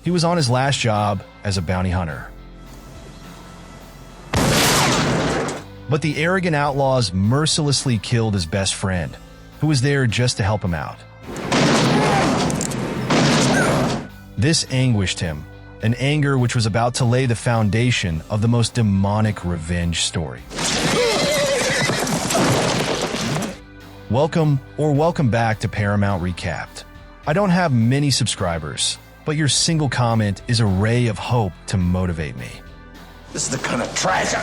He was on his last job as a bounty hunter. But the arrogant outlaws mercilessly killed his best friend, who was there just to help him out. This anguished him, an anger which was about to lay the foundation of the most demonic revenge story. Welcome back to Paramount Recapped. I don't have many subscribers, but your single comment is a ray of hope to motivate me. This is the kind of trash I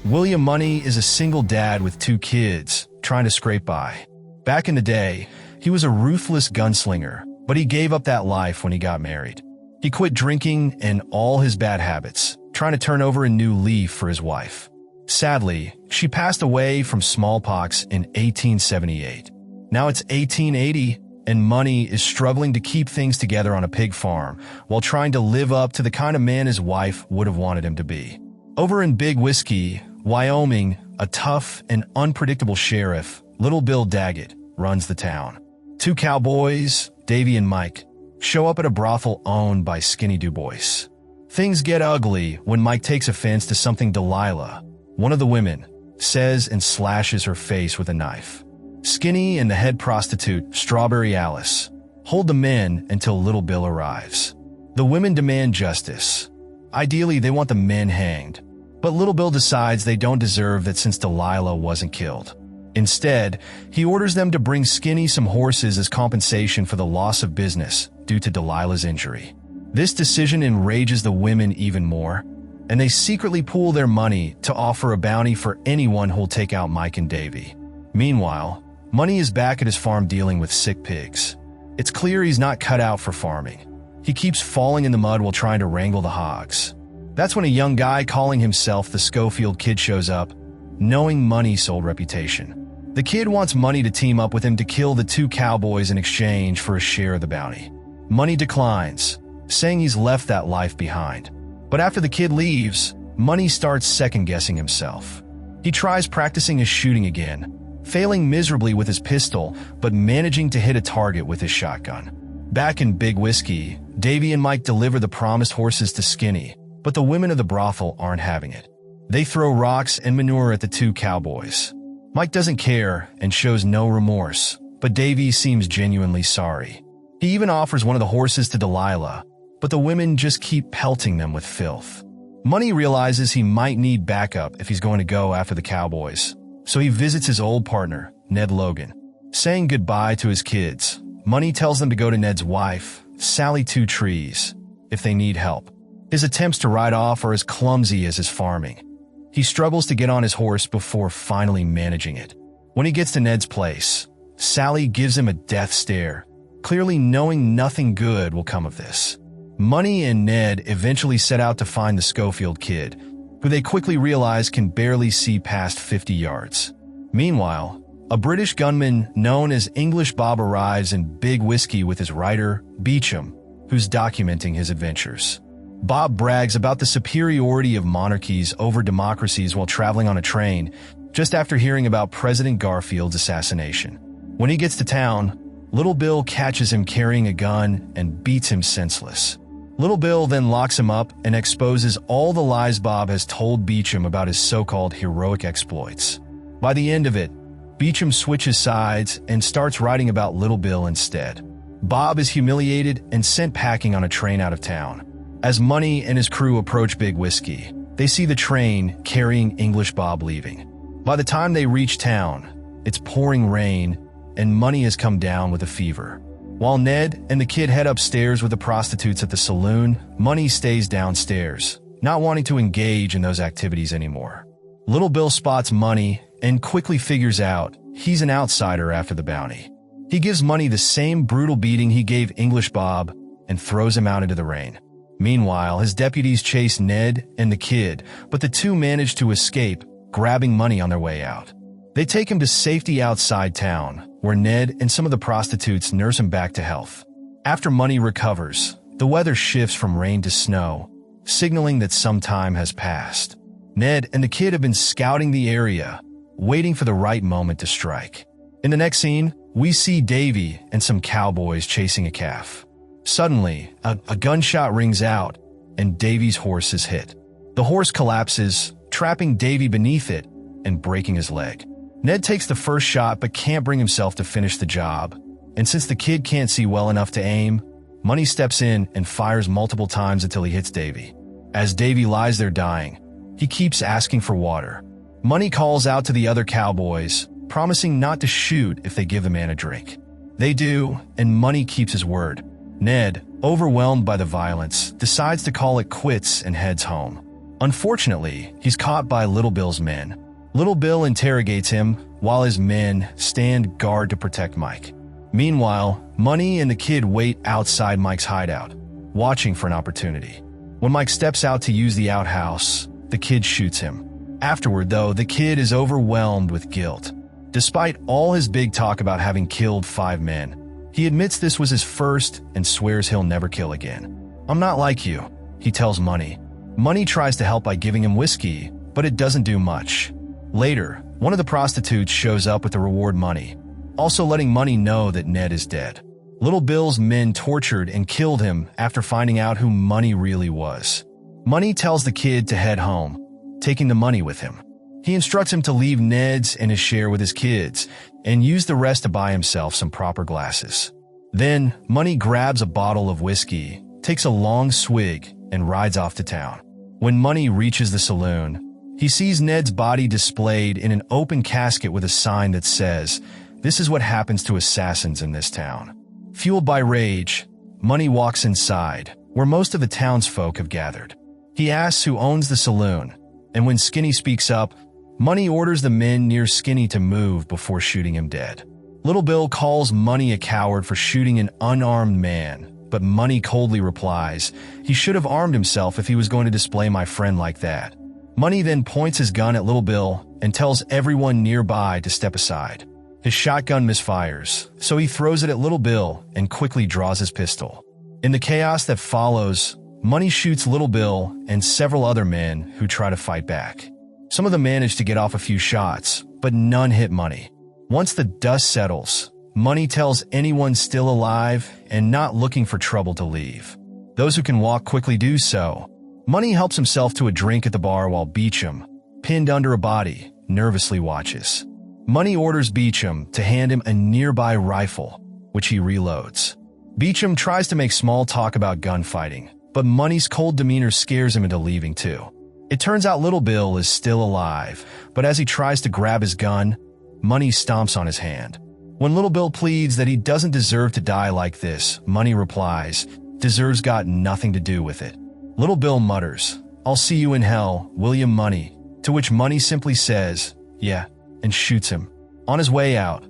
William Money is a single dad with 2 kids, trying to scrape by. Back in the day, he was a ruthless gunslinger, but he gave up that life when he got married. He quit drinking and all his bad habits, trying to turn over a new leaf for his wife. Sadly, she passed away from smallpox in 1878. Now it's 1880, and Money is struggling to keep things together on a pig farm while trying to live up to the kind of man his wife would have wanted him to be. Over in Big Whiskey, Wyoming, a tough and unpredictable sheriff, Little Bill Daggett, runs the town. 2 cowboys, Davy and Mike, show up at a brothel owned by Skinny DuBois. Things get ugly when Mike takes offense to something Delilah, one of the women, says and slashes her face with a knife. Skinny and the head prostitute, Strawberry Alice, hold the men until Little Bill arrives. The women demand justice. Ideally, they want the men hanged, but Little Bill decides they don't deserve that since Delilah wasn't killed. Instead, he orders them to bring Skinny some horses as compensation for the loss of business due to Delilah's injury. This decision enrages the women even more, and they secretly pool their money to offer a bounty for anyone who'll take out Mike and Davy. Meanwhile, Money is back at his farm dealing with sick pigs. It's clear he's not cut out for farming. He keeps falling in the mud while trying to wrangle the hogs. That's when a young guy calling himself the Schofield Kid shows up, knowing Money's old reputation. The kid wants Money to team up with him to kill the 2 cowboys in exchange for a share of the bounty. Money declines, saying he's left that life behind. But after the kid leaves, Money starts second-guessing himself. He tries practicing his shooting again, failing miserably with his pistol, but managing to hit a target with his shotgun. Back in Big Whiskey, Davy and Mike deliver the promised horses to Skinny, but the women of the brothel aren't having it. They throw rocks and manure at the 2 cowboys. Mike doesn't care and shows no remorse, but Davy seems genuinely sorry. He even offers one of the horses to Delilah, but the women just keep pelting them with filth. Money realizes he might need backup if he's going to go after the cowboys, so he visits his old partner, Ned Logan. Saying goodbye to his kids, Money tells them to go to Ned's wife, Sally Two Trees, if they need help. His attempts to ride off are as clumsy as his farming. He struggles to get on his horse before finally managing it. When he gets to Ned's place, Sally gives him a death stare, clearly knowing nothing good will come of this. Money and Ned eventually set out to find the Schofield Kid, who they quickly realize can barely see past 50 yards. Meanwhile, a British gunman known as English Bob arrives in Big Whiskey with his writer, Beecham, who's documenting his adventures. Bob brags about the superiority of monarchies over democracies while traveling on a train, just after hearing about President Garfield's assassination. When he gets to town, Little Bill catches him carrying a gun and beats him senseless. Little Bill then locks him up and exposes all the lies Bob has told Beecham about his so-called heroic exploits. By the end of it, Beecham switches sides and starts writing about Little Bill instead. Bob is humiliated and sent packing on a train out of town. As Money and his crew approach Big Whiskey, they see the train carrying English Bob leaving. By the time they reach town, it's pouring rain and Money has come down with a fever. While Ned and the kid head upstairs with the prostitutes at the saloon, Money stays downstairs, not wanting to engage in those activities anymore. Little Bill spots Money and quickly figures out he's an outsider after the bounty. He gives Money the same brutal beating he gave English Bob and throws him out into the rain. Meanwhile, his deputies chase Ned and the kid, but the 2 manage to escape, grabbing Money on their way out. They take him to safety outside town, where Ned and some of the prostitutes nurse him back to health. After Money recovers, the weather shifts from rain to snow, signaling that some time has passed. Ned and the kid have been scouting the area, waiting for the right moment to strike. In the next scene, we see Davy and some cowboys chasing a calf. Suddenly, a gunshot rings out, and Davy's horse is hit. The horse collapses, trapping Davy beneath it and breaking his leg. Ned takes the first shot but can't bring himself to finish the job, and since the kid can't see well enough to aim, Money steps in and fires multiple times until he hits Davy. As Davy lies there dying, he keeps asking for water. Money calls out to the other cowboys, promising not to shoot if they give the man a drink. They do, and Money keeps his word. Ned, overwhelmed by the violence, decides to call it quits and heads home. Unfortunately, he's caught by Little Bill's men. Little Bill interrogates him while his men stand guard to protect Mike. Meanwhile, Money and the kid wait outside Mike's hideout, watching for an opportunity. When Mike steps out to use the outhouse, the kid shoots him. Afterward, though, the kid is overwhelmed with guilt. Despite all his big talk about having killed 5 men, he admits this was his first and swears he'll never kill again. "I'm not like you," he tells Money. Money tries to help by giving him whiskey, but it doesn't do much. Later, one of the prostitutes shows up with the reward money, also letting Money know that Ned is dead. Little Bill's men tortured and killed him after finding out who Money really was. Money tells the kid to head home, taking the money with him. He instructs him to leave Ned's and his share with his kids, and use the rest to buy himself some proper glasses. Then, Money grabs a bottle of whiskey, takes a long swig, and rides off to town. When Money reaches the saloon, he sees Ned's body displayed in an open casket with a sign that says, "This is what happens to assassins in this town." Fueled by rage, Money walks inside, where most of the townsfolk have gathered. He asks who owns the saloon, and when Skinny speaks up, Money orders the men near Skinny to move before shooting him dead. Little Bill calls Money a coward for shooting an unarmed man, but Money coldly replies, "He should have armed himself if he was going to display my friend like that." Money then points his gun at Little Bill and tells everyone nearby to step aside. His shotgun misfires, so he throws it at Little Bill and quickly draws his pistol. In the chaos that follows, Money shoots Little Bill and several other men who try to fight back. Some of them manage to get off a few shots, but none hit Money. Once the dust settles, Money tells anyone still alive and not looking for trouble to leave. Those who can walk quickly do so. Money helps himself to a drink at the bar while Beecham, pinned under a body, nervously watches. Money orders Beecham to hand him a nearby rifle, which he reloads. Beecham tries to make small talk about gunfighting, but Money's cold demeanor scares him into leaving too. It turns out Little Bill is still alive, but as he tries to grab his gun, Money stomps on his hand. When Little Bill pleads that he doesn't deserve to die like this, Money replies, "Deserves got nothing to do with it." Little Bill mutters, "I'll see you in hell, William Money," to which Money simply says, "Yeah," and shoots him. On his way out,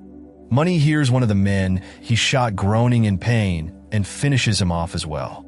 Money hears one of the men he shot groaning in pain and finishes him off as well.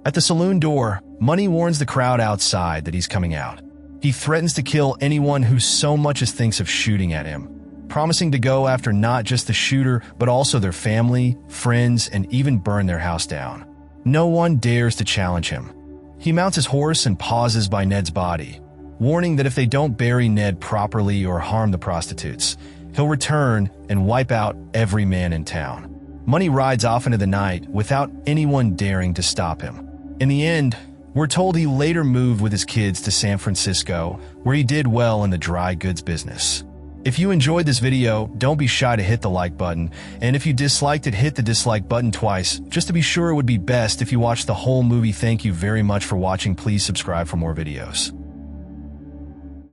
At the saloon door, Money warns the crowd outside that he's coming out. He threatens to kill anyone who so much as thinks of shooting at him, promising to go after not just the shooter but also their family, friends, and even burn their house down. No one dares to challenge him. He mounts his horse and pauses by Ned's body, warning that if they don't bury Ned properly or harm the prostitutes, he'll return and wipe out every man in town. Money rides off into the night without anyone daring to stop him. In the end, we're told he later moved with his kids to San Francisco, where he did well in the dry goods business. If you enjoyed this video, don't be shy to hit the like button, and if you disliked it, hit the dislike button twice, just to be sure. It would be best if you watched the whole movie. Thank you very much for watching. Please subscribe for more videos.